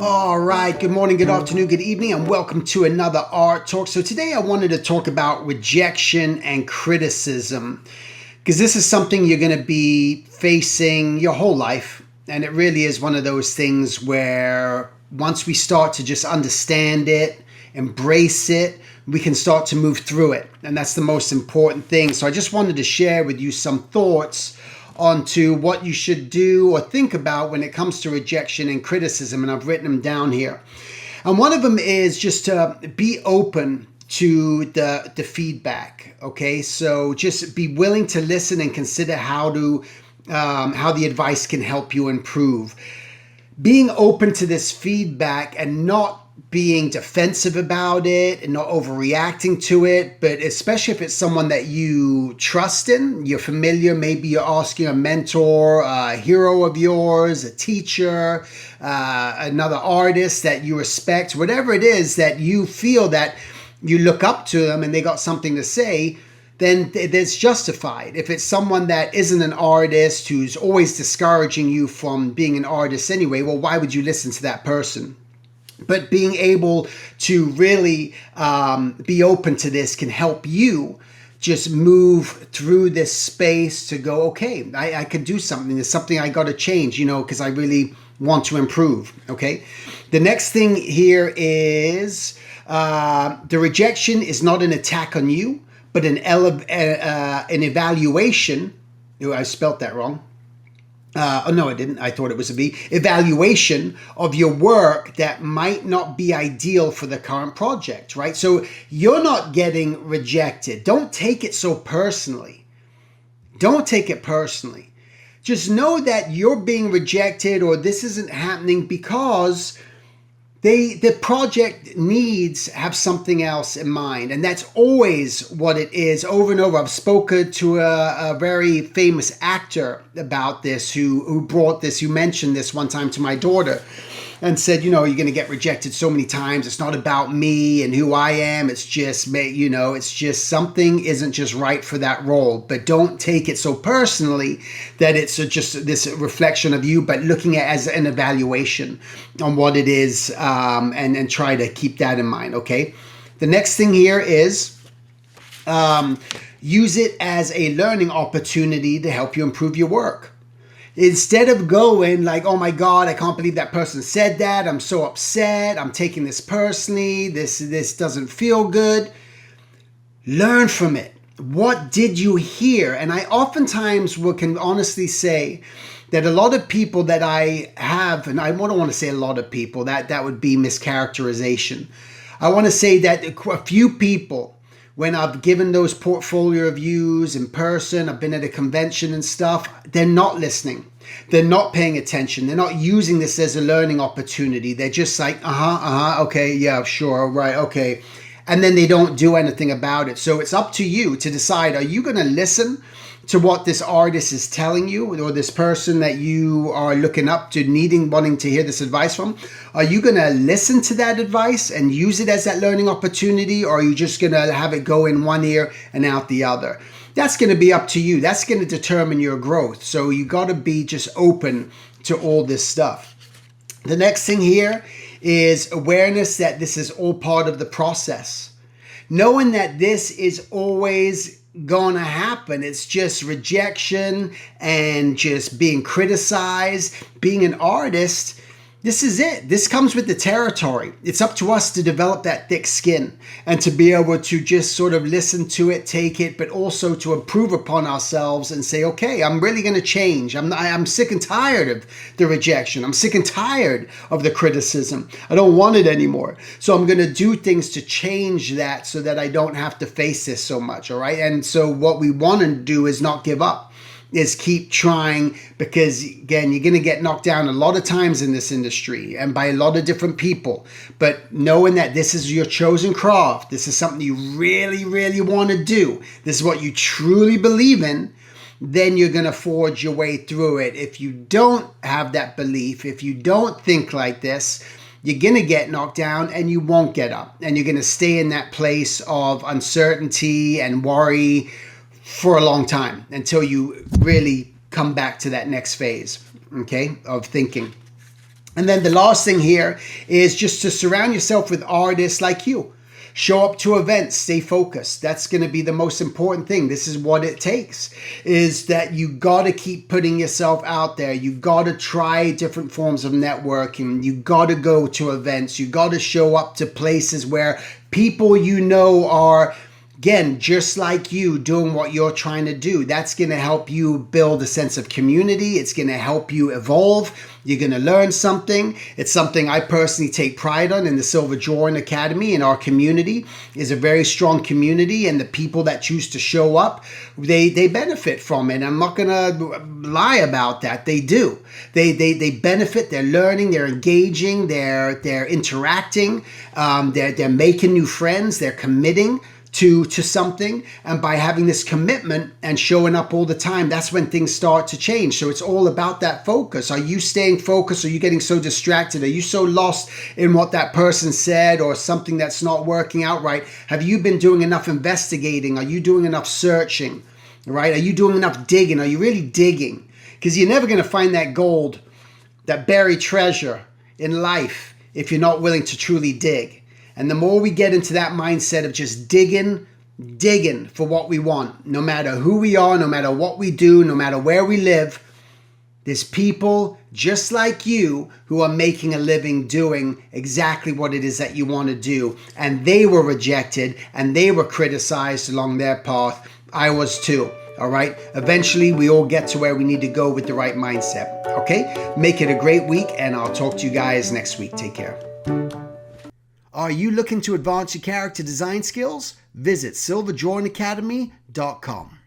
All right, good morning, good afternoon, good evening, and welcome to another Art Talk. So today I wanted to talk about rejection and criticism because this is something you're going to be facing your whole life. And it really is one of those things where once we start to just understand it, embrace it, we can start to move through it. And that's the most important thing. So I just wanted to share with you some thoughts onto what you should do or think about when it comes to rejection and criticism, and I've written them down here. And one of them is just to be open to the feedback. Okay, so just be willing to listen and consider how the advice can help you improve. Being open to this feedback and not being defensive about it and not overreacting to it, but especially if it's someone that you trust in, you're familiar, maybe you're asking a mentor, a hero of yours, a teacher, another artist that you respect, whatever it is that you feel that you look up to them and they got something to say, then it's justified. If it's someone that isn't an artist, who's always discouraging you from being an artist anyway, well, why would you listen to that person? But being able to really be open to this can help you just move through this space to go, okay, I could do something. There's something I got to change, because I really want to improve, okay? The next thing here is the rejection is not an attack on you, but an evaluation. Oh, I spelt that wrong. No, I didn't. I thought it was a V. Evaluation of your work that might not be ideal for the current project, right? So you're not getting rejected. Don't take it so personally. Don't take it personally. Just know that you're being rejected or this isn't happening because the project needs have something else in mind, and that's always what it is. Over and over, I've spoken to a very famous actor about this who mentioned this one time to my daughter and said, you're going to get rejected so many times. It's not about me and who I am. It's just, it's just something isn't just right for that role. But don't take it so personally that it's just this reflection of you, but looking at it as an evaluation on what it is, and try to keep that in mind, okay? The next thing here is use it as a learning opportunity to help you improve your work. Instead of going like, oh my God, I can't believe that person said that. I'm so upset. I'm taking this personally. This doesn't feel good. Learn from it. What did you hear? And I oftentimes can honestly say that a lot of people that I have, and I don't want to say a lot of people, that would be mischaracterization. I want to say that a few people, when I've given those portfolio reviews in person, I've been at a convention and stuff, they're not listening. They're not paying attention. They're not using this as a learning opportunity. They're just like, okay, yeah, sure, right, okay. And then they don't do anything about it. So it's up to you to decide, are you going to listen to what this artist is telling you, or this person that you are looking up to, wanting to hear this advice from? Are you going to listen to that advice and use it as that learning opportunity, or are you just going to have it go in one ear and out the other? That's going to be up to you. That's going to determine your growth. So you got to be just open to all this stuff. The next thing here is awareness that this is all part of the process. Knowing that this is always going to happen. It's just rejection and just being criticized. Being an artist, this is it. This comes with the territory. It's up to us to develop that thick skin and to be able to just sort of listen to it, take it, but also to improve upon ourselves and say, okay, I'm really going to change. I'm sick and tired of the rejection. I'm sick and tired of the criticism. I don't want it anymore. So I'm going to do things to change that so that I don't have to face this so much, all right? And so what we want to do is not give up. Is keep trying, because again, you're going to get knocked down a lot of times in this industry and by a lot of different people. But knowing that this is your chosen craft, this is something you really, really want to do, this is what you truly believe in, then you're going to forge your way through it. If you don't have that belief, if you don't think like this, you're going to get knocked down and you won't get up. And you're going to stay in that place of uncertainty and worry for a long time until you really come back to that next phase, okay, of thinking. And then the last thing here is just to surround yourself with artists like you. Show up to events, stay focused. That's going to be the most important thing. This is what it takes, is that you got to keep putting yourself out there. You got to try different forms of networking. You got to go to events. You got to show up to places where people you know are, again, just like you, doing what you're trying to do. That's going to help you build a sense of community. It's going to help you evolve. You're going to learn something. It's something I personally take pride on in the Silver Drawing Academy. In our community is a very strong community, and the people that choose to show up, they benefit from it. I'm not going to lie about that. They do. They benefit. They're learning. They're engaging. They're interacting. They're making new friends. They're committing to something, and by having this commitment and showing up all the time, that's when things start to change. So it's all about that focus. Are you staying focused? Are you getting so distracted? Are you so lost in what that person said or something that's not working out right? Have you been doing enough investigating? Are you doing enough searching? Right? Are you doing enough digging? Are you really digging? Because you're never going to find that gold, that buried treasure in life if you're not willing to truly dig. And the more we get into that mindset of just digging for what we want, no matter who we are, no matter what we do, no matter where we live, there's people just like you who are making a living doing exactly what it is that you want to do. And they were rejected and they were criticized along their path. I was too. All right. Eventually, we all get to where we need to go with the right mindset. Okay. Make it a great week, and I'll talk to you guys next week. Take care. Are you looking to advance your character design skills? Visit silverdrawingacademy.com.